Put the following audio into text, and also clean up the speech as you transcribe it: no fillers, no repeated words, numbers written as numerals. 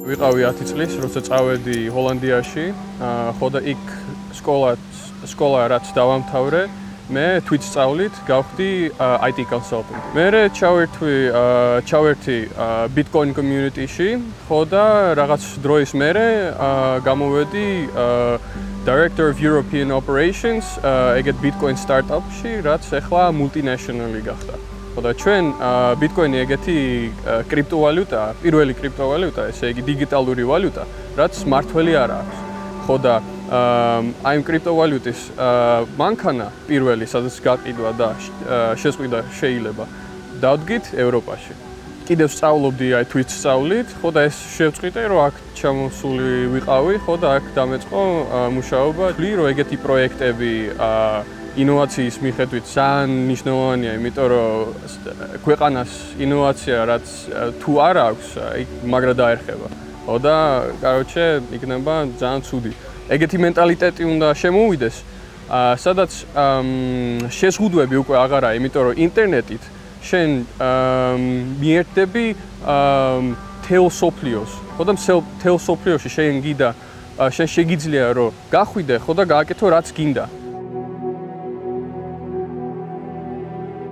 ვიყავი 10 წლის, როცა წავედი ჰოლანდიაში, ხო და იქ სკოლა რაც დავამთავრე, მე თვით სწავლით გავხდი IT consultant. მე ჩავერთი Bitcoin community-ში, ხო და რაღაც დროის მერე გამოვედი Director of European Operations ეგეთ Bitcoin startup-ში, რაც ახლა multinational-ი გახდა. ხო და ჩვენ Bitcoin-ი ეგეთი კრიპტოვალუტაა, პირველი კრიპტოვალუტა, ესე იგი დიგიტალური ვალუტა, რაც მართველი არ აქვს. ხო და აი ამ კრიპტოვალუტის მანქანა პირველი, სადაც გაყიდვა და შესყიდა შეიძლება დავდგით ევროპაში. კიდევ სწავლობდი აი თვით სწავლით, ხო და ეს შევწყვიტე, რომ აქ ჩამოსული ვიყავი, ხო და აქ დამეწყო მუშაობა. ვთვლი, რომ ეგეთი პროექტები ინოვაციის მიხედვით ძალიან მნიშვნელოვანია, იმიტომ რომ ქვეყანას ინოვაცია რაც თუ არ აქვს, მაგრა დაერხება. ხო და კაროჩე იქნება ძალიან ცუდი. ეგეთი მენტალიტეტი უნდა შემოვიდეს, სადაც შეზღუდვები უკვე აღარაა, იმიტომ რომ ინტერნეტით შენ მიერთდები მთელ სოფლიოს, ხო და მთელ სოფლიოში შენ შეგიძლია რომ გახვიდე, ხო და გააკეთო რაც გინდა.